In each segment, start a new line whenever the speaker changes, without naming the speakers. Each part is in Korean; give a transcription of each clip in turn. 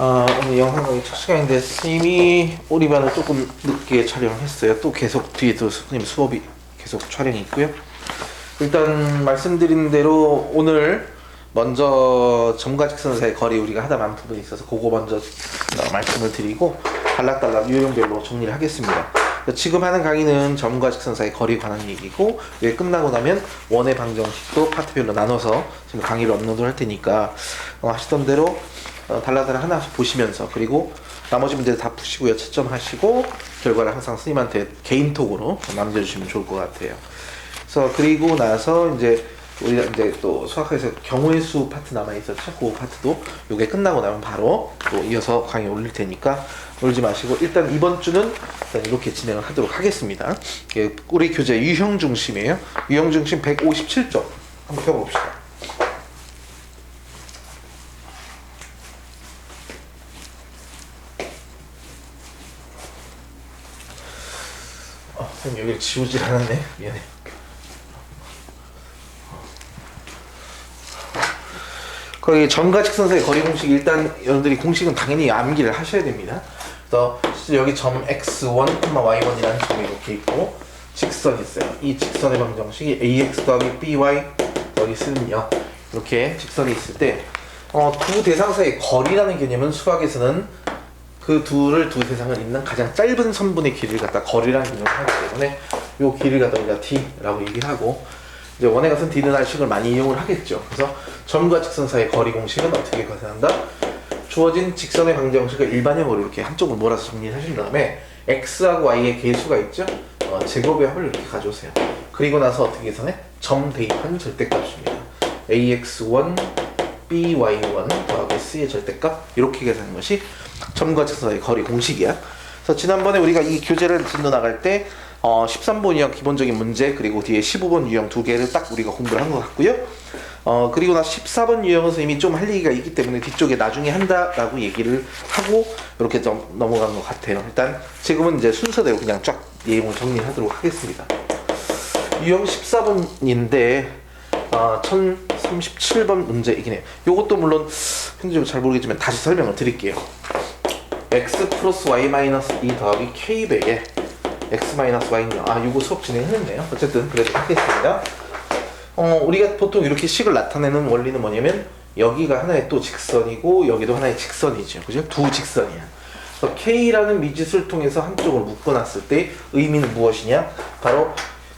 오늘 영상 강의 첫 시간인데 선생님이 오리반을 조금 늦게 촬영했어요. 또 계속 뒤에도 선생님 수업이 계속 촬영이 있고요. 일단 말씀드린 대로 오늘 먼저 점과 직선 사이의 거리 우리가 하다 만 부분이 있어서 그거 먼저 말씀을 드리고 단락단락 유형별로 정리를 하겠습니다. 지금 하는 강의는 점과 직선 사이의 거리에 관한 얘기고, 이게 끝나고 나면 원의 방정식도 파트별로 나눠서 지금 강의를 업로드할 테니까 하시던 대로 단락단락 하나씩 보시면서, 그리고 나머지 문제들 다 푸시고요, 채점하시고 결과를 항상 선생님한테 개인톡으로 남겨주시면 좋을 것 같아요. 그래서 그리고 나서 이제 우리가 이제 또 수학에서 경우의 수 파트 남아 있었죠. 그 파트도 요게 끝나고 나면 바로 또 이어서 강의 올릴 테니까 놀지 마시고, 일단 이번 주는 일단 이렇게 진행을 하도록 하겠습니다. 우리 교재 유형 중심이에요. 유형 중심 157쪽 한번 펴봅시다. 선생님 여기를 지우질 않았네. 미안해. 거기 점과 직선 사이 거리 공식, 일단 여러분들이 공식은 당연히 암기를 하셔야 됩니다. 그래서 여기 점 x1, y1이라는 점이 이렇게 있고 직선이 있어요. 이 직선의 방정식이 ax 더하기 by 더하기 c는요, 이렇게 직선이 있을 때 두 대상 사이의 거리라는 개념은 수학에서는 그 두 대상을 잇는 가장 짧은 선분의 길이를 갖다 거리라는 개념을 하기 때문에 이 길이를 갖다 우리가 d라고 얘기를 하고, 이제 원에 같은 디르날 식을 많이 이용을 하겠죠. 그래서 점과 직선 사이의 거리 공식은 어떻게 계산한다? 주어진 직선의 방정식을 일반형으로 이렇게 한쪽으로 몰아서 정리하신 다음에 x하고 y의 계수가 있죠? 제곱의 합을 이렇게 가져오세요. 그리고 나서 어떻게 계산해? 점 대입한 절대값입니다. ax1 by1 더하기 c의 절대값, 이렇게 계산하는 것이 점과 직선 사이의 거리 공식이야. 그래서 지난번에 우리가 이 교재를 진도 나갈 때 13번 유형 기본적인 문제, 그리고 뒤에 15번 유형 두 개를 딱 우리가 공부를 한 것 같고요. 그리고 나 14번 유형은 선생님이 좀 할 얘기가 있기 때문에 뒤쪽에 나중에 한다라고 얘기를 하고 이렇게 좀 넘어간 것 같아요. 일단 지금은 이제 순서대로 그냥 쫙 내용을 정리하도록 하겠습니다. 유형 14번인데 1037번 문제이긴 해요. 요것도 물론 편집을 잘 모르겠지만 다시 설명을 드릴게요. x 플러스 y 마이너스 2 더하기 k배에 x 마이너스 y는요. 요거 수업 진행했네요. 어쨌든 그래도 하겠습니다. 우리가 보통 이렇게 식을 나타내는 원리는 뭐냐면, 여기가 하나의 또 직선이고 여기도 하나의 직선이죠. 그죠? 두 직선이야. 그래서 k라는 미짓을 통해서 한쪽을 묶어놨을 때 의미는 무엇이냐? 바로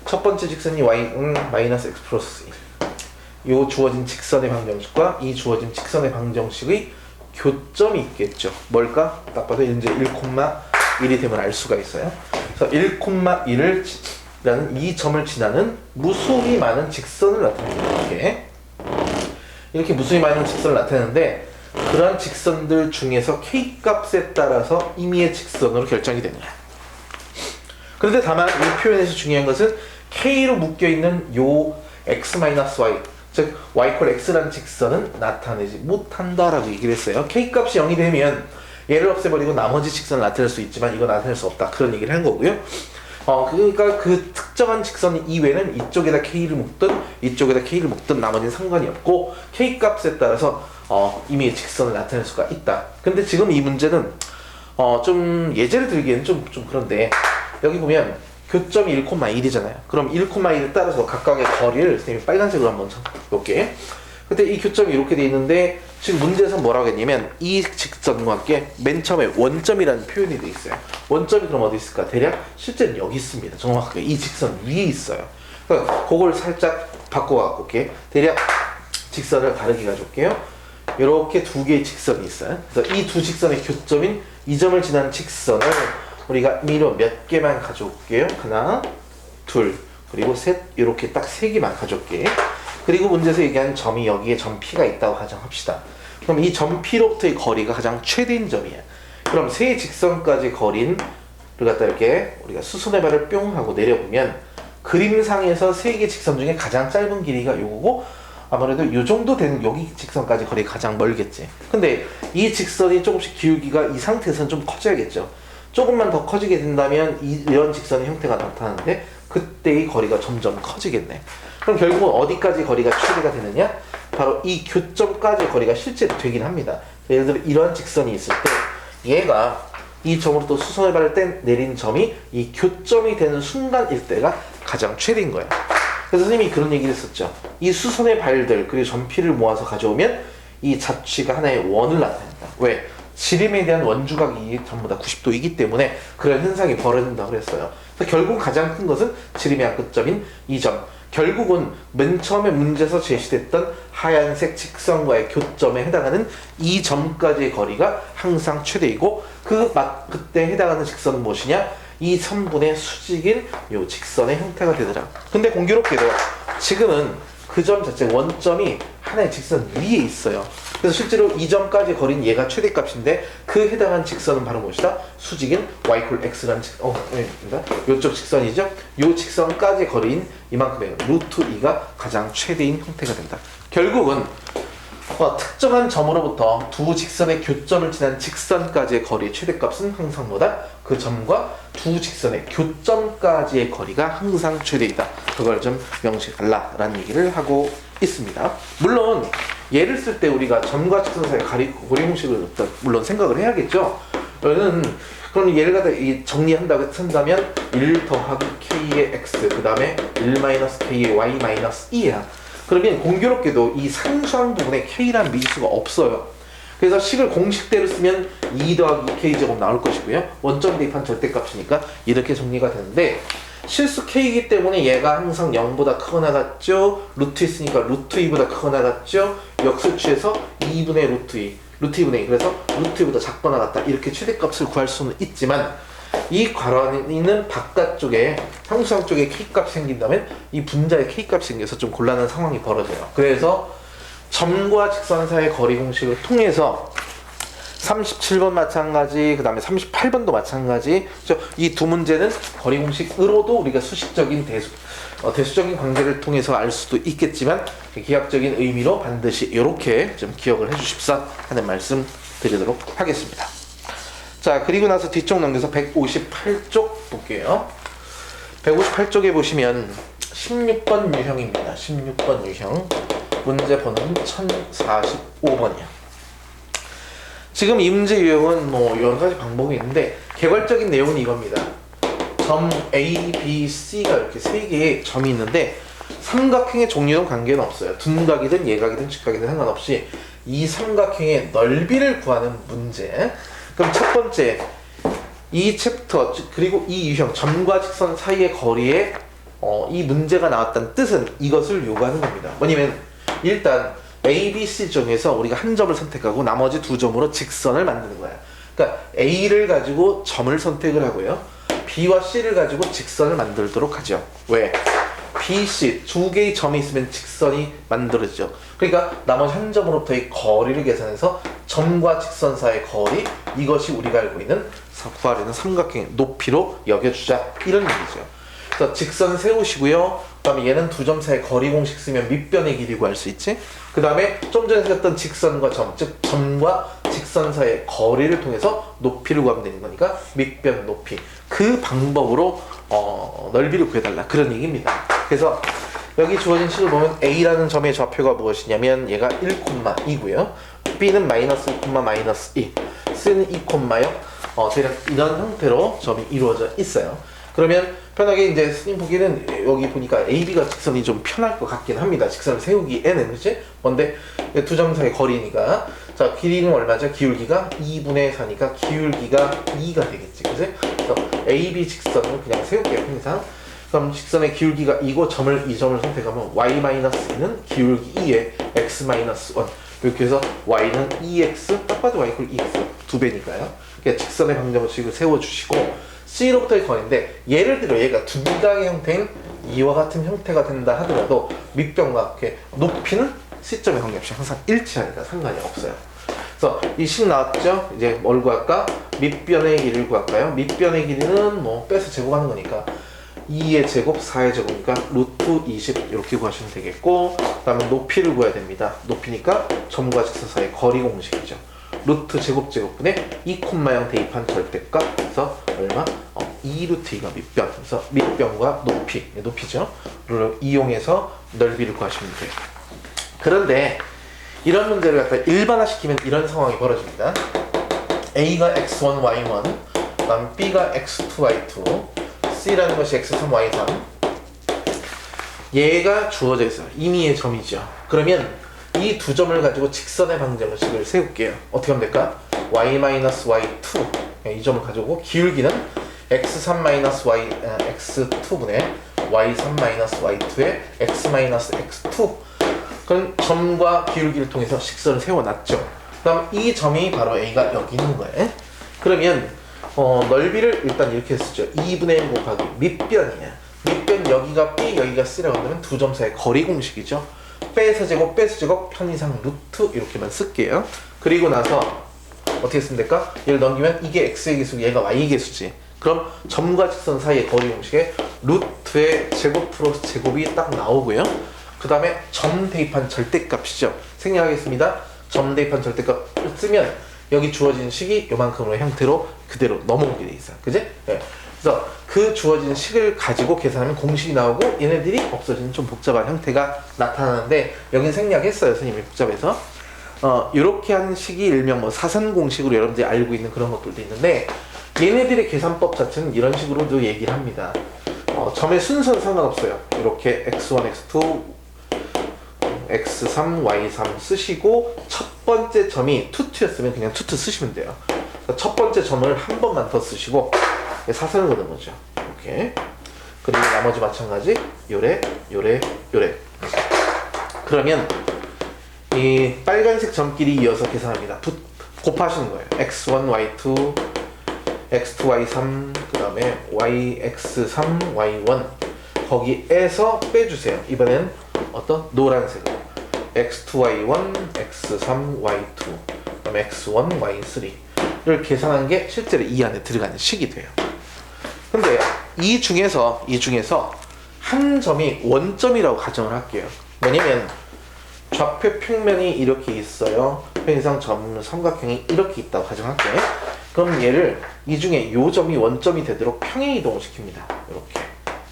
첫 번째 직선이 y는 마이너스 x 플러스 1. 요 주어진 직선의 방정식과 이 주어진 직선의 방정식의 교점이 있겠죠. 뭘까? 딱 봐도 이제 1,1이 되면 알 수가 있어요. 그래서 1,1을 라는 이 점을 지나는 무수히 많은 직선을 나타냅니다. 이렇게 무수히 많은 직선을 나타내는데, 그러한 직선들 중에서 k 값에 따라서 임의의 직선으로 결정이 됩니다. 그런데 다만 이 표현에서 중요한 것은 k로 묶여있는 요 x-y, 즉 y = x라는 직선은 나타내지 못한다라고 얘기를 했어요. k 값이 0이 되면 얘를 없애버리고 나머지 직선을 나타낼 수 있지만 이거 나타낼 수 없다, 그런 얘기를 한 거고요. 그러니까 그 특정한 직선 이외에는 이쪽에다 k를 묶든 이쪽에다 k를 묶든 나머지는 상관이 없고 k 값에 따라서 임의의 직선을 나타낼 수가 있다. 근데 지금 이 문제는 좀 예제를 들기에는 좀 그런데, 여기 보면 교점이 1,1이잖아요. 그럼 1,1을 따라서 각각의 거리를 선생님이 빨간색으로 한번 볼게. 근데 이 교점이 이렇게 돼 있는데, 지금 문제에서 뭐라고 했냐면 이 직선과 함께 맨 처음에 원점이라는 표현이 돼 있어요. 원점이 그럼 어디 있을까? 대략 실제는 여기 있습니다. 정확하게 이 직선 위에 있어요. 그러니까 그걸 살짝 바꿔갖고 올게. 대략 직선을 다르게 가져올게요. 이렇게 두 개의 직선이 있어요. 그래서 이 두 직선의 교점인 이 점을 지나는 직선을 우리가 미로 몇 개만 가져올게요. 하나, 둘, 그리고 셋, 이렇게 딱 세 개만 가져올게. 그리고 문제에서 얘기한 점이 여기에 점 P가 있다고 가정합시다. 그럼 이 점 P로부터의 거리가 가장 최대인 점이야. 그럼 세 직선까지 거리를 갖다 이렇게 우리가 수선의 발을 뿅 하고 내려보면 그림상에서 세 개 직선 중에 가장 짧은 길이가 요거고, 아무래도 요 정도 되는 여기 직선까지 거리가 가장 멀겠지. 근데 이 직선이 조금씩 기울기가 이 상태에서는 좀 커져야겠죠. 조금만 더 커지게 된다면 이런 직선의 형태가 나타나는데 그때의 거리가 점점 커지겠네. 그럼 결국은 어디까지 거리가 최대가 되느냐? 바로 이 교점까지 거리가 실제 되긴 합니다. 예를 들어 이런 직선이 있을 때 얘가 이 점으로 또 수선의 발을 내린 점이 이 교점이 되는 순간일 때가 가장 최대인 거예요. 그래서 선생님이 그런 얘기를 했었죠. 이 수선의 발들 그리고 점피를 모아서 가져오면 이 자취가 하나의 원을 나타낸다. 왜? 지름에 대한 원주각이 전부 다 90도이기 때문에 그런 현상이 벌어진다고 그랬어요. 그래서 결국 가장 큰 것은 지름의 한 끝점인 이 점. 결국은 맨 처음에 문제에서 제시됐던 하얀색 직선과의 교점에 해당하는 이 점까지의 거리가 항상 최대이고 그때 해당하는 직선은 무엇이냐? 이 선분의 수직인 요 직선의 형태가 되더라. 근데 공교롭게도 지금은 그 점 자체 원점이 하나의 직선 위에 있어요. 그래서 실제로 이 점까지 거리는 얘가 최대값인데 그 해당한 직선은 바로 무엇이다? 수직인 y = x라는 요쪽 직선이죠. 요 직선까지 거리인 이만큼의 루트 2가 가장 최대인 형태가 된다. 결국은 특정한 점으로부터 두 직선의 교점을 지난 직선까지의 거리의 최대값은 항상 뭐다? 그 점과 두 직선의 교점까지의 거리가 항상 최대이다. 그걸 좀 명시해달라라는 얘기를 하고 있습니다. 물론 예를 쓸 때 우리가 점과 직선 사이의 거리 공식을 물론 생각을 해야겠죠. 그럼 예를 갖다 정리한다고 한다면 1 더하기 k의 x 그 다음에 1 마이너스 k의 y 마이너스 2야. 그러면 공교롭게도 이 상수항 부분에 k라는 미지수가 없어요. 그래서 식을 공식대로 쓰면 2 더하기 k제곱 나올 것이고요. 원점 대입한 절대값이니까 이렇게 정리가 되는데 실수 k이기 때문에 얘가 항상 0보다 크거나 같죠. 루트 있으니까 루트 2보다 크거나 같죠. 역수치에서 2분의 루트 2, 루트 2분의 2 그래서 루트 2보다 작거나 같다. 이렇게 최대값을 구할 수는 있지만 이 괄호에 있는 바깥쪽에 상수항 쪽에 k값이 생긴다면 이 분자에 k값이 생겨서 좀 곤란한 상황이 벌어져요. 그래서 점과 직선 사이의 거리 공식을 통해서 37번 마찬가지, 그 다음에 38번도 마찬가지. 이 두 문제는 거리 공식으로도 우리가 수식적인 대수적인 관계를 통해서 알 수도 있겠지만 기하학적인 의미로 반드시 이렇게 좀 기억을 해주십사 하는 말씀 드리도록 하겠습니다. 자, 그리고 나서 뒤쪽 넘겨서 158쪽 볼게요. 158쪽에 보시면 16번 유형입니다. 16번 유형. 문제 번호는 1045번이야. 지금 이 문제 유형은 여러 가지 방법이 있는데 개괄적인 내용은 이겁니다. 점 A, B, C가 이렇게 세 개의 점이 있는데 삼각형의 종류는 관계는 없어요. 둔각이든 예각이든 직각이든 상관없이 이 삼각형의 넓이를 구하는 문제. 그럼 첫 번째 이 챕터 그리고 이 유형 점과 직선 사이의 거리에 이 문제가 나왔다는 뜻은 이것을 요구하는 겁니다. 뭐냐면 일단 A, B, C 중에서 우리가 한 점을 선택하고 나머지 두 점으로 직선을 만드는 거야. 그러니까 A를 가지고 점을 선택을 하고요. B와 C를 가지고 직선을 만들도록 하죠. 왜? B, C 두 개의 점이 있으면 직선이 만들어지죠. 그러니까 나머지 한 점으로부터의 거리를 계산해서 점과 직선 사이의 거리 이것이 우리가 알고 있는 구하려는 삼각형의 높이로 여겨주자 이런 얘기죠. 그래서 직선 세우시고요. 그 다음에 얘는 두 점 사이의 거리 공식 쓰면 밑변의 길이 구할 수 있지. 그 다음에 좀 전에 생겼던 직선과 점, 즉 점과 직선 사이의 거리를 통해서 높이를 구하면 되는 거니까 밑변 높이 그 방법으로 넓이를 구해달라 그런 얘기입니다. 그래서 여기 주어진 식을 보면 A라는 점의 좌표가 무엇이냐면 얘가 1,2고요. B는 마이너스 1, 마이너스 2 C는 2,0 대략 이런 형태로 점이 이루어져 있어요. 그러면 편하게 이제 스님 보기에는 여기 보니까 AB가 직선이 좀 편할 것 같긴 합니다. 직선을 세우기에는 그렇지? 뭔데 두 점 사이의 거리니까 자 길이는 얼마죠? 기울기가 2분의 4니까 기울기가 2가 되겠지, 그치? 그래서 AB 직선을 그냥 세울게요, 항상. 그럼 직선의 기울기가 2고 이 점을 선택하면 y-2는 기울기 2에 x-1 이렇게 해서 y는 2x 딱 봐도 y = 2x 2배니까요. 그러니까 직선의 방정식을 세워주시고 C로부터의 거리인데 예를 들어 얘가 둔각의 형태인 이와 같은 형태가 된다 하더라도 밑변과 이렇게 높이는 C점의 관계없이 항상 일치하니까 상관이 없어요. 그래서 이 식 나왔죠? 이제 뭘 구할까? 밑변의 길이를 구할까요? 밑변의 길이는 빼서 제곱하는 거니까 2의 제곱, 4의 제곱이니까 루트 20 이렇게 구하시면 되겠고 그 다음에 높이를 구해야 됩니다. 높이니까 점과 직선 사이의 거리 공식이죠. 루트 제곱분의 2,0 대입한 절대값 그래서 얼마? 2루트 2가 밑변 그래서 밑변과 높이죠. 를 이용해서 넓이를 구하시면 돼요. 그런데 이런 문제를 갖다 일반화시키면 이런 상황이 벌어집니다. A가 x1, y1, 그다음 B가 x2, y2, C라는 것이 x3, y3. 얘가 주어져 있어요. 임의의 점이죠. 그러면 이 두 점을 가지고 직선의 방정식을 세울게요. 어떻게 하면 될까? y-y2 이 점을 가지고 기울기는 x3-y, x2분의 y3-y2의 x-x2. 그런 점과 기울기를 통해서 직선을 세워놨죠. 그 다음 이 점이 바로 A가 여기 있는 거예요. 그러면 넓이를 일단 이렇게 쓰죠. 2분의 1 곱하기 밑변이야. 밑변 여기가 B, 여기가 C라고 한다면 두 점 사이의 거리 공식이죠. 빼서 제곱, 빼서 제곱, 편이상 루트 이렇게만 쓸게요. 그리고 나서 어떻게 쓰면 될까? 얘를 넘기면 이게 X의 개수고 얘가 Y의 개수지. 그럼 점과 직선 사이의 거리 공식에 루트의 제곱 플러스 제곱이 딱 나오고요. 그 다음에 점 대입한 절대값이죠. 생략하겠습니다. 점 대입한 절대값 쓰면 여기 주어진 식이 요만큼의 형태로 그대로 넘어오게 돼 있어요. 그지? 네. 그래서 그 주어진 식을 가지고 계산하면 공식이 나오고 얘네들이 없어지는 좀 복잡한 형태가 나타나는데 여긴 생략했어요. 선생님이 복잡해서. 이렇게 하는 식이 일명 뭐 사선 공식으로 여러분들이 알고 있는 그런 것들도 있는데 얘네들의 계산법 자체는 이런 식으로도 얘기를 합니다. 점의 순서는 상관없어요. 이렇게 x1, x2, x3, y3 쓰시고 첫 번째 점이 투투였으면 그냥 투투 쓰시면 돼요. 첫 번째 점을 한 번만 더 쓰시고 사선을 그는 거죠. 이렇게. 그리고 나머지 마찬가지 요래, 요래, 요래. 그러면 이 빨간색 점끼리 이어서 계산합니다. 곱하시는 거예요. x1, y2, x2, y3, 그 다음에 yx3, y1 거기에서 빼주세요. 이번엔 어떤 노란색으로 x2, y1, x3, y2 그 다음에 x1, y3를 계산한 게 실제로 이 안에 들어가는 식이 돼요. 근데 이 중에서 한 점이 원점이라고 가정을 할게요. 왜냐면 좌표 평면이 이렇게 있어요. 편의상 점 삼각형이 이렇게 있다고 가정할게요. 그럼 얘를 이 중에 요 점이 원점이 되도록 평행 이동을 시킵니다. 이렇게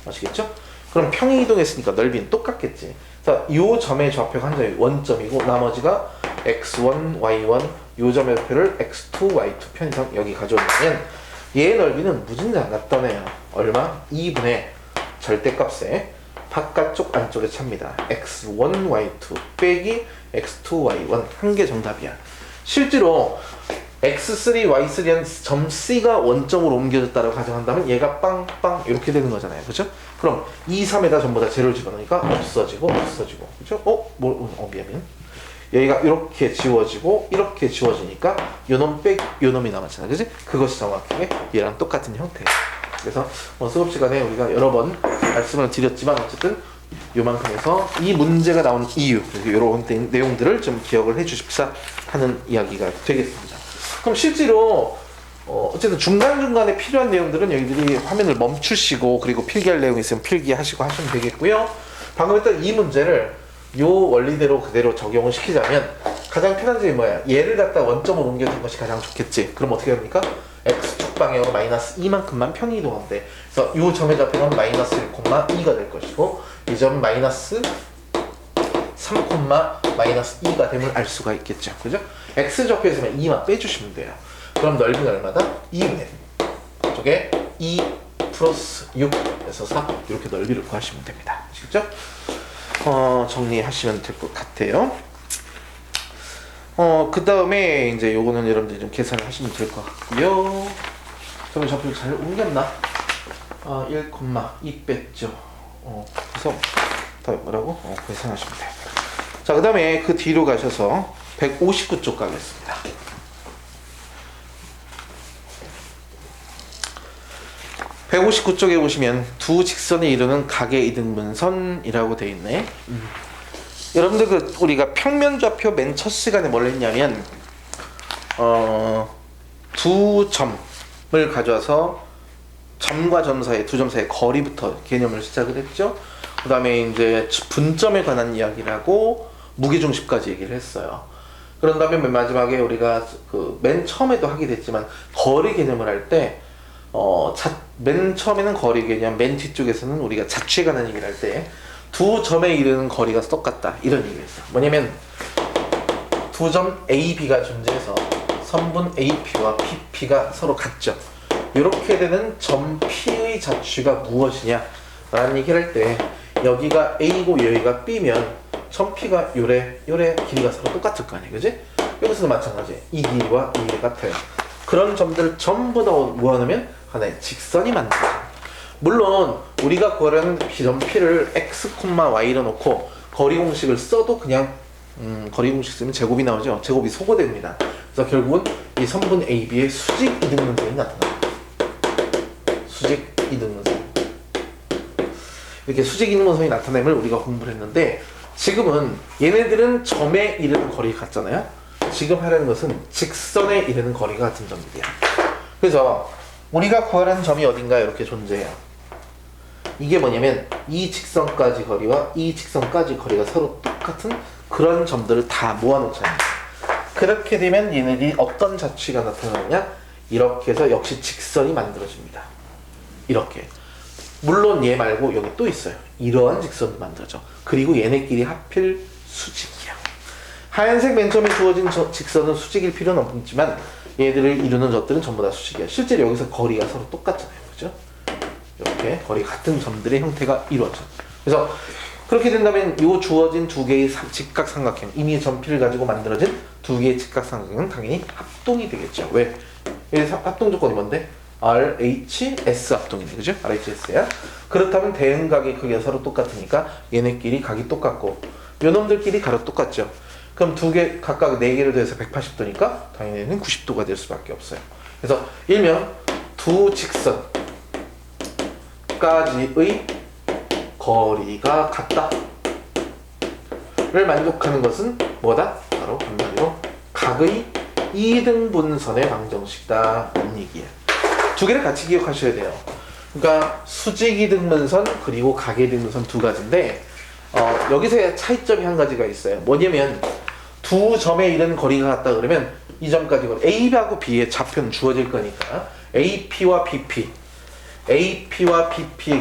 아시겠죠? 그럼 평행 이동했으니까 넓이는 똑같겠지. 자, 요 점의 좌표가 한 점이 원점이고 나머지가 x1, y1 요 점의 좌표를 x2, y2 편의상 여기 가져오면 얘 넓이는 무진장 나타내요. 얼마? 2분의 절대값에 바깥쪽 안쪽에 찹니다. x1, y2 빼기 x2, y1 한 개 정답이야. 실제로 x3, y3한 점 C가 원점으로 옮겨졌다고 가정한다면 얘가 빵빵 이렇게 되는 거잖아요. 그죠? 그럼 2, 3에다 전부 다 제로를 집어넣으니까 없어지고 그죠? 미안. 여기가 이렇게 지워지고 이렇게 지워지니까 요놈 빼기 요놈이 남았잖아요. 그지? 그것이 정확하게 얘랑 똑같은 형태예요. 그래서 수업 시간에 우리가 여러 번 말씀을 드렸지만 어쨌든 요만큼 해서 이 문제가 나온 이유 이런 내용들을 좀 기억을 해주십사 하는 이야기가 되겠습니다. 그럼 실제로 어쨌든 중간중간에 필요한 내용들은 여기들이 화면을 멈추시고 그리고 필기할 내용이 있으면 필기하시고 하시면 되겠고요. 방금 했던 이 문제를 요 원리대로 그대로 적용을 시키자면 가장 편한 점이 뭐야? 얘를 갖다 원점으로 옮겨준 것이 가장 좋겠지. 그럼 어떻게 됩니까? x축 방향으로 마이너스 2만큼만 평행 이동하면 돼. 그래서 요 점의 좌표는 마이너스 1,2가 될 것이고 이 점은 마이너스 3, 마이너스 2가 됨을 알 수가 있겠죠. 그죠? x 좌표에서는 2만 빼주시면 돼요. 그럼 넓이는 얼마다? 2분의 저게 2 플러스 6에서 4 이렇게 넓이를 구하시면 됩니다. 아시겠죠? 정리하시면 될 것 같아요. 그 다음에 이제 요거는 여러분들이 좀 계산을 하시면 될 것 같고요. 저는 좌표를 잘 옮겼나? 1,2 뺐죠. 그래서 다 뭐라고? 계산하시면 돼요. 자, 그 다음에 그 뒤로 가셔서 159쪽 가겠습니다. 159쪽에 보시면 두 직선이 이루는 각의 이등분선이라고 되어 있네. 여러분들 우리가 평면 좌표 맨 첫 시간에 뭘 했냐면 두 점을 가져와서 점과 점 사이 두 점 사이의 거리부터 개념을 시작을 했죠. 그 다음에 이제 분점에 관한 이야기를 하고 무게중심까지 얘기를 했어요. 그런 다음에 맨 마지막에 우리가 맨 처음에도 하게 됐지만 거리 개념을 할 때 맨 처음에는 거리 개념, 맨 뒤쪽에서는 우리가 자취에 관한 얘기를 할 때 두 점에 이르는 거리가 똑같다 이런 얘기를 했어요. 뭐냐면 두 점 AB가 존재해서 선분 AP와 PP가 서로 같죠. 이렇게 되는 점 P의 자취가 무엇이냐 라는 얘기를 할 때 여기가 A고 여기가 B면 점 P가 요래 길이가 서로 똑같을 거 아니에요, 그지? 여기서도 마찬가지. 이 길이와 이 길이 같아요. 그런 점들을 전부 다 모아놓으면 하나의 직선이 만들어져요. 물론 우리가 구하려는 점 P를 x, y로 놓고 거리 공식을 써도 그냥 거리 공식 쓰면 제곱이 나오죠. 제곱이 소거됩니다. 그래서 결국은 이 선분 AB의 수직 이등분선이 나타납니다. 수직 이등분선. 이렇게 수직 이등분선이 나타남을 우리가 공부를 했는데 지금은 얘네들은 점에 이르는 거리가 같잖아요. 지금 하려는 것은 직선에 이르는 거리가 같은 점들이야. 그래서 우리가 구하려는 점이 어딘가 이렇게 존재해요. 이게 뭐냐면 이 직선까지 거리와 이 직선까지 거리가 서로 똑같은 그런 점들을 다 모아놓잖아요. 그렇게 되면 얘네들이 어떤 자취가 나타나느냐? 이렇게 해서 역시 직선이 만들어집니다. 이렇게. 물론 얘 말고 여기 또 있어요. 이러한 직선도 만들어져. 그리고 얘네끼리 하필 수직이야. 하얀색 맨 처음에 주어진 직선은 수직일 필요는 없지만 얘들을 이루는 점들은 전부 다 수직이야. 실제로 여기서 거리가 서로 똑같잖아요. 그죠? 이렇게 거리 같은 점들의 형태가 이루어져. 그래서 그렇게 된다면 이 주어진 두 개의 직각삼각형, 이미 점피를 가지고 만들어진 두 개의 직각삼각형은 당연히 합동이 되겠죠. 왜? 합동 조건이 뭔데? RHS 합동이네, 그죠? RHS야. 그렇다면 대응각의 크기가 서로 똑같으니까 얘네끼리 각이 똑같고 요놈들끼리 가로 똑같죠. 그럼 두 개 각각 4개를 더해서 180도니까 당연히 얘는 90도가 될 수밖에 없어요. 그래서 일명 두 직선까지의 거리가 같다 를 만족하는 것은 뭐다? 바로 한마디로 각의 이등분선의 방정식이다 라는 얘기예요. 두 개를 같이 기억하셔야 돼요. 그러니까 수직 이등분선 그리고 각 이등분선 두 가지인데 여기서의 차이점이 한 가지가 있어요. 뭐냐면 두 점에 이른 거리가 같다 그러면 이 점까지 거리 A하고 B의 좌표는 주어질 거니까 AP와 BP의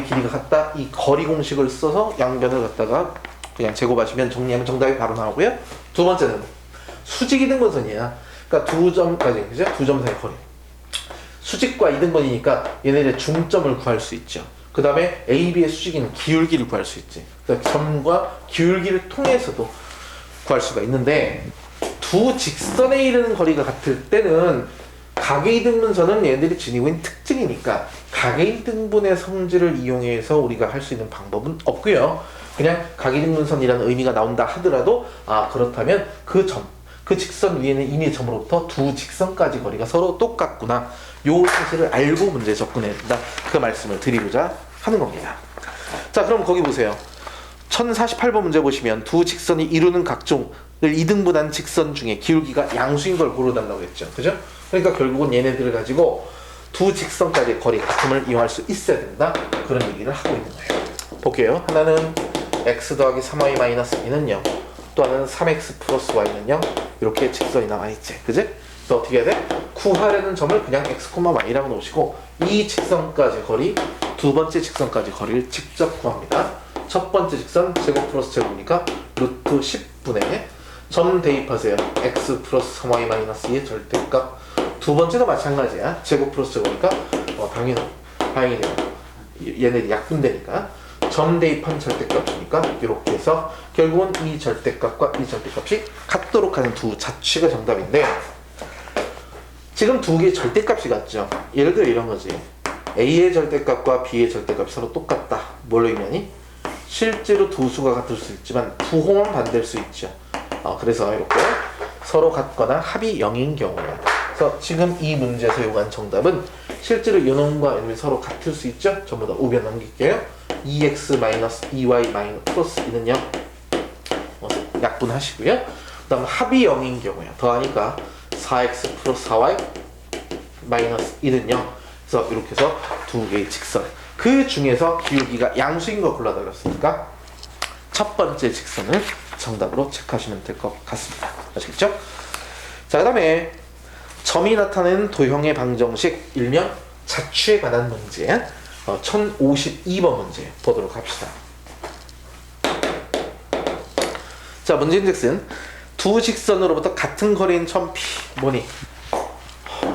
길이가 같다. 이 거리 공식을 써서 양변을 갖다가 그냥 제곱하시면 정리하면 정답이 바로 나오고요. 두 번째는 수직 이등분선이야. 그러니까 두 점까지, 그죠? 두 점 사이 거리. 수직과 이등분이니까 얘네들의 중점을 구할 수 있죠. 그 다음에 AB의 수직인 기울기를 구할 수 있지. 그러니까 점과 기울기를 통해서도 구할 수가 있는데 두 직선에 이르는 거리가 같을 때는 각의등분선은 얘네들이 지니고 있는 특징이니까 각의등분의 성질을 이용해서 우리가 할 수 있는 방법은 없고요. 그냥 각의등분선이라는 의미가 나온다 하더라도 그렇다면 그 직선 위에는 이미 점으로부터 두 직선까지 거리가 서로 똑같구나. 요 사실을 알고 문제에 접근해야 된다. 그 말씀을 드리고자 하는 겁니다. 자, 그럼 거기 보세요. 1048번 문제 보시면 두 직선이 이루는 각종을 이등분한 직선 중에 기울기가 양수인 걸 고르달라고 했죠. 그죠? 그러니까 결국은 얘네들을 가지고 두 직선까지 거리 같음을 이용할 수 있어야 된다. 그런 얘기를 하고 있는 거예요. 볼게요. 하나는 x 더하기 3y 마이너스 2는 0. 또 하나는 3x 플러스 y는 0. 이렇게 직선이 나와있지. 그지? 또 어떻게 해야 돼? 구하려는 점을 그냥 x, y라고 놓으시고 이 직선까지 거리, 두 번째 직선까지 거리를 직접 구합니다. 첫 번째 직선 제곱 플러스 제곱이니까 루트 10분의 점 대입하세요. x 플러스 3y 마이너스 2의 절대값. 두 번째도 마찬가지야. 제곱 플러스 제곱이니까 다행이네요. 얘네들이 약분되니까 점 대입한 절대값이니까 이렇게 해서 결국은 이 절대값과 이 절대값이 같도록 하는 두 자취가 정답인데 지금 두 개의 절대값이 같죠. 예를 들어 이런 거지. A의 절대값과 B의 절대값이 서로 똑같다. 뭘 의미하니? 실제로 두 수가 같을 수 있지만 부호만 반대일 수 있죠. 그래서 이렇게 서로 같거나 합이 0인 경우에 그래서 지금 이 문제에서 요구한 정답은 실제로 요놈과 요놈이 서로 같을 수 있죠. 전부 다 우변 넘길게요. 2x-2y 플러스 2는 0 약분하시고요. 그 다음 합이 0인 경우에 더하니까 4x 플러스 4y 마이너스 1은 0. 그래서 이렇게 해서 두 개의 직선 그 중에서 기울기가 양수인 거 골라달랐으니까 첫 번째 직선을 정답으로 체크하시면 될 것 같습니다. 아시겠죠? 자, 그 다음에 점이 나타내는 도형의 방정식 일명 자취에 관한 문제 1052번 문제 보도록 합시다. 자, 문제인즉슨 두 직선으로부터 같은 거리인 점 P 뭐니?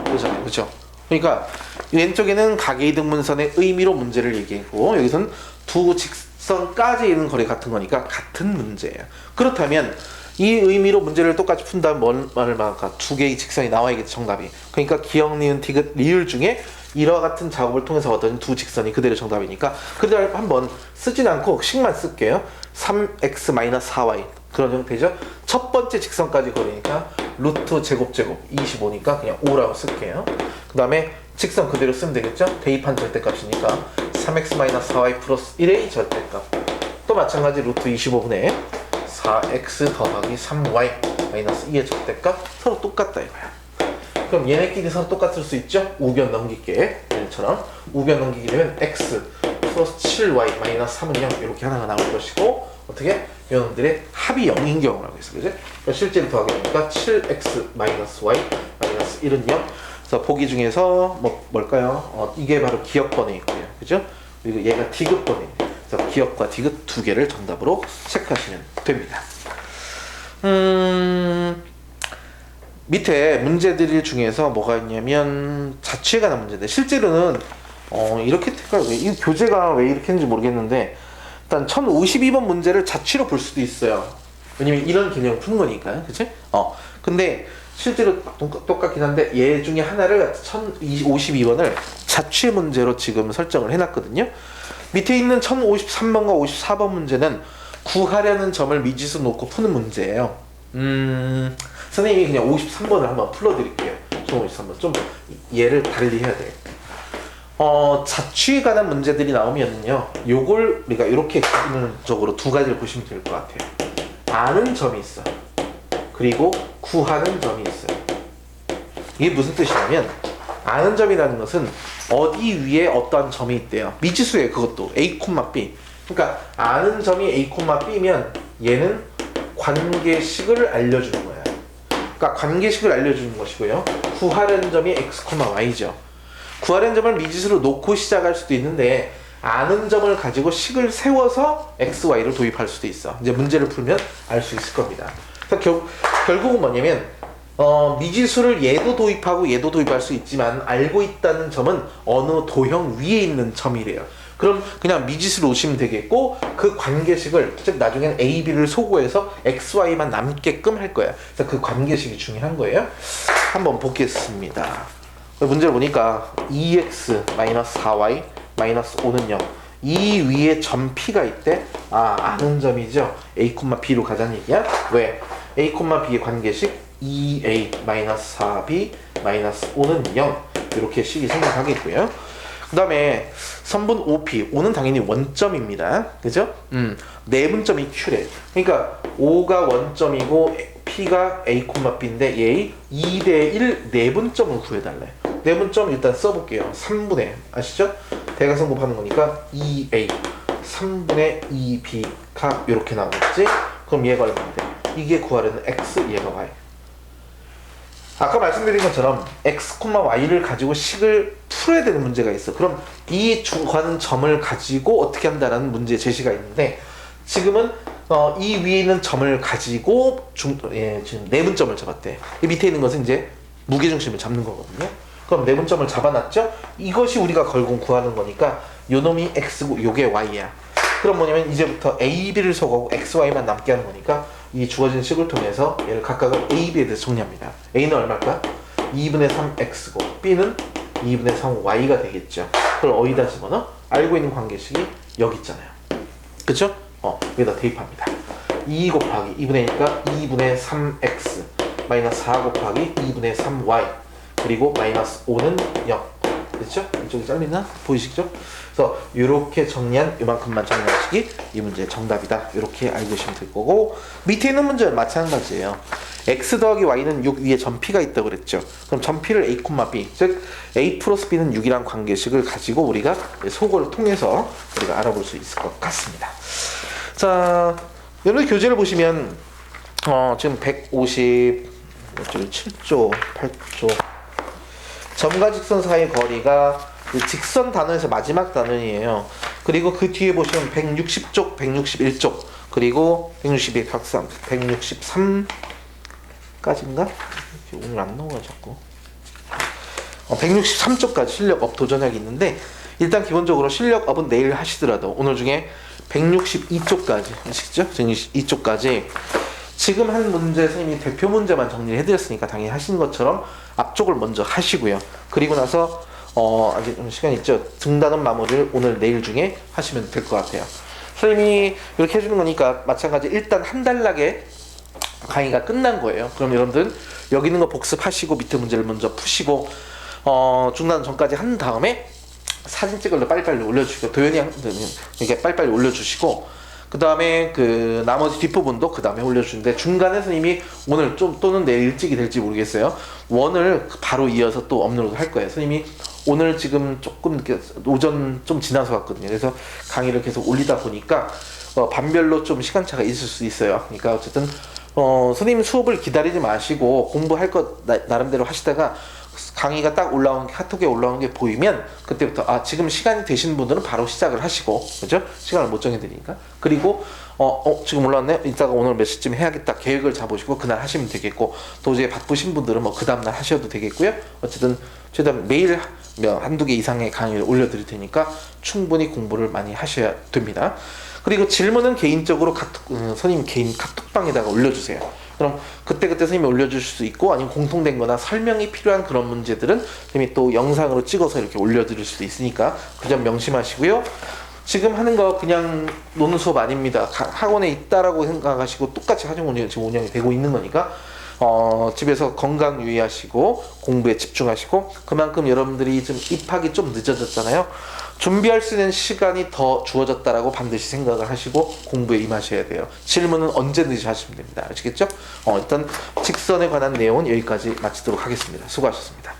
그러잖아요, 그죠? 그러니까 왼쪽에는 가계이등분선의 의미로 문제를 얘기했고 여기서는 두 직선까지 있는 거리 같은 거니까 같은 문제예요. 그렇다면 이 의미로 문제를 똑같이 푼다면 뭔 말을 말할까? 두 개의 직선이 나와야겠지, 정답이. 그러니까 기역, 니은, 디귿, 리을 중에 이와 같은 작업을 통해서 얻은 두 직선이 그대로 정답이니까 그대로 한번 쓰진 않고 식만 쓸게요. 3x-4y 그런 형태죠. 첫 번째 직선까지 거리니까 루트 제곱 25니까 그냥 5라고 쓸게요. 그 다음에 직선 그대로 쓰면 되겠죠. 대입한 절대값이니까 3x-4y 플러스 1의 절대값. 또 마찬가지 루트 25분의 4x 더하기 3y 마이너스 2의 절대값. 서로 똑같다 이거야. 그럼 얘네끼리 서로 똑같을 수 있죠? 우변 넘길게. 얘처럼 우변 넘기게 되면 x 플러스 7y 마이너스 3은 0 이렇게 하나가 나올 것이고 어떻게? 이놈들의 합이 0인 경우라고 했어. 그지? 그러니까 실제로 더하게 되니까 7x 마이너스 y 마이너스 1은 0. 그래서 보기 중에서 뭘까요? 이게 바로 기역번에 있고요. 그죠? 그리고 얘가 디귿번에 있네요. 그래서 기역과 디귿 두 개를 정답으로 체크하시면 됩니다. 밑에 문제들 중에서 뭐가 있냐면 자취에 관한 문제인데 실제로는 이렇게 이 교재가 왜 이렇게 했는지 모르겠는데 일단 1052번 문제를 자취로 볼 수도 있어요. 왜냐면 이런 개념을 푸는 거니까요. 그치? 근데 실제로 똑같긴 한데 얘 중에 하나를 1052번을 자취 문제로 지금 설정을 해놨거든요. 밑에 있는 1053번과 54번 문제는 구하려는 점을 미지수 놓고 푸는 문제예요. 선생님이 그냥 53번을 한번 풀어드릴게요. 1053번 좀 얘를 달리 해야 돼요. 자취에 관한 문제들이 나오면요, 요걸 우리가 이렇게 기본적으로 두 가지를 보시면 될 것 같아요. 아는 점이 있어. 그리고 구하는 점이 있어요. 이게 무슨 뜻이냐면 아는 점이라는 것은 어디 위에 어떠한 점이 있대요. 미지수예요. 그것도 a, b. 그러니까 아는 점이 a, b면 얘는 관계식을 알려주는 거야. 그러니까 관계식을 알려주는 것이고요. 구하려는 점이 x, y죠. 구하려는 점을 미지수로 놓고 시작할 수도 있는데 아는 점을 가지고 식을 세워서 x, y를 도입할 수도 있어. 이제 문제를 풀면 알 수 있을 겁니다. 그래서 결국은 뭐냐면 미지수를 얘도 도입하고 얘도 도입할 수 있지만 알고 있다는 점은 어느 도형 위에 있는 점이래요. 그럼 그냥 미지수로 오시면 되겠고 그 관계식을 즉 나중에는 a, b를 소구해서 x, y만 남게끔 할 거야. 그래서 그 관계식이 중요한 거예요. 한번 보겠습니다. 문제를 보니까 2x-4y 마이너스 5는 0. 이 위에 점 P가 있대. 아는 점이죠. A, B로 가자는 얘기야. 왜? A, B의 관계식 2a-4b 마이너스 5는 0. 이렇게 식이 생각하겠고요. 그 다음에 선분 OP. 5는 당연히 원점입니다. 그죠? 내분점이 Q래. 그러니까 5가 원점이고 P가 A, B인데 얘의 2대1 내분점을 구해달래. 내분점 일단 써볼게요. 3분의 아시죠? 대각선 곱하는 거니까 2a 3분의 2b가 이렇게 나오겠지? 그럼 얘가 얼마인데? 이게 구하려는 x, 얘가 y. 아까 말씀드린 것처럼 x, y를 가지고 식을 풀어야 되는 문제가 있어. 그럼 이 구하는 점을 가지고 어떻게 한다라는 문제 제시가 있는데 지금은 이 위에 있는 점을 가지고 지금 내분점을 잡았대. 이 밑에 있는 것은 이제 무게중심을 잡는 거거든요. 그럼 내분점을 잡아놨죠? 이것이 우리가 결국 구하는 거니까 요놈이 x고 요게 y야. 그럼 뭐냐면 이제부터 a, b를 소거하고 x, y만 남게 하는 거니까 이 주어진 식을 통해서 얘를 각각을 a, b에 대해서 정리합니다. a는 얼마일까? 2분의 3x고 b는 2분의 3y가 되겠죠. 그걸 어디다 집어넣어? 알고 있는 관계식이 여기 있잖아요. 그쵸? 여기다 대입합니다. 2 곱하기 2분의 1이니까 2분의 3x 마이너스 4 곱하기 2분의 3y 그리고 마이너스 5는 0. 됐죠? 이쪽이 잘리나? 보이시죠? 그래서 이렇게 정리한 이만큼만 정리하시기 이 문제의 정답이다. 이렇게 알고 계시면 될 거고 밑에 있는 문제는 마찬가지예요. x 더하기 y는 6 위에 점 P가 있다고 그랬죠. 그럼 점 P를 a, b 즉 a 플러스 b는 6이란 관계식을 가지고 우리가 소거를 통해서 우리가 알아볼 수 있을 것 같습니다. 자, 여러분 교재를 보시면 지금 157조 8조 점과 직선 사이의 거리가 직선 단원에서 마지막 단원이에요. 그리고 그 뒤에 보시면 160쪽, 161쪽, 그리고 162, 163, 163쪽까지인가? 오늘 안 나와요 자꾸. 163쪽까지 실력업 도전하기 있는데 일단 기본적으로 실력업은 내일 하시더라도 오늘 중에 162쪽까지 아시겠죠? 162쪽까지 지금 한 문제 선생님이 대표 문제만 정리를 해드렸으니까 당연히 하신 것처럼 앞쪽을 먼저 하시고요. 그리고 나서 아직 좀 시간 있죠? 등단원 마무리를 오늘 내일 중에 하시면 될 것 같아요. 선생님이 이렇게 해주는 거니까 마찬가지 일단 한 달락에 강의가 끝난 거예요. 그럼 여러분들 여기 있는 거 복습하시고 밑에 문제를 먼저 푸시고 중단 전까지 한 다음에 사진 찍어서 빨리빨리 올려주시고 도현이 이렇게 빨리빨리 올려주시고 그 다음에 그 나머지 뒷부분도 그 다음에 올려주는데 중간에 선생님이 오늘 좀 또는 내일 일찍이 될지 모르겠어요. 원을 바로 이어서 또 업로드 할 거예요. 선생님이 오늘 지금 조금 이렇게 오전 좀 지나서 왔거든요. 그래서 강의를 계속 올리다 보니까 반별로 좀 시간차가 있을 수 있어요. 그러니까 어쨌든 선생님 수업을 기다리지 마시고 공부할 것 나름대로 하시다가 강의가 딱 올라온 카톡에 올라오는 게 보이면 그때부터 지금 시간이 되신 분들은 바로 시작을 하시고 그죠? 시간을 못 정해드리니까 그리고 지금 올라왔네? 이따가 오늘 몇 시쯤 해야겠다 계획을 잡으시고 그날 하시면 되겠고 도저히 바쁘신 분들은 뭐 그 다음날 하셔도 되겠고요. 어쨌든 최대한 매일 한두 개 이상의 강의를 올려드릴 테니까 충분히 공부를 많이 하셔야 됩니다. 그리고 질문은 개인적으로 선생님 개인 카톡방에다가 올려주세요. 그럼 그때그때 선생님이 올려주실 수 있고 아니면 공통된 거나 설명이 필요한 그런 문제들은 선생님이 또 영상으로 찍어서 이렇게 올려드릴 수도 있으니까 그 점 명심하시고요. 지금 하는 거 그냥 노는 수업 아닙니다. 학원에 있다라고 생각하시고 똑같이 지금 운영이 되고 있는 거니까 집에서 건강 유의하시고 공부에 집중하시고 그만큼 여러분들이 좀 입학이 좀 늦어졌잖아요. 준비할 수 있는 시간이 더 주어졌다라고 반드시 생각을 하시고 공부에 임하셔야 돼요. 질문은 언제든지 하시면 됩니다. 아시겠죠? 일단 직선에 관한 내용은 여기까지 마치도록 하겠습니다. 수고하셨습니다.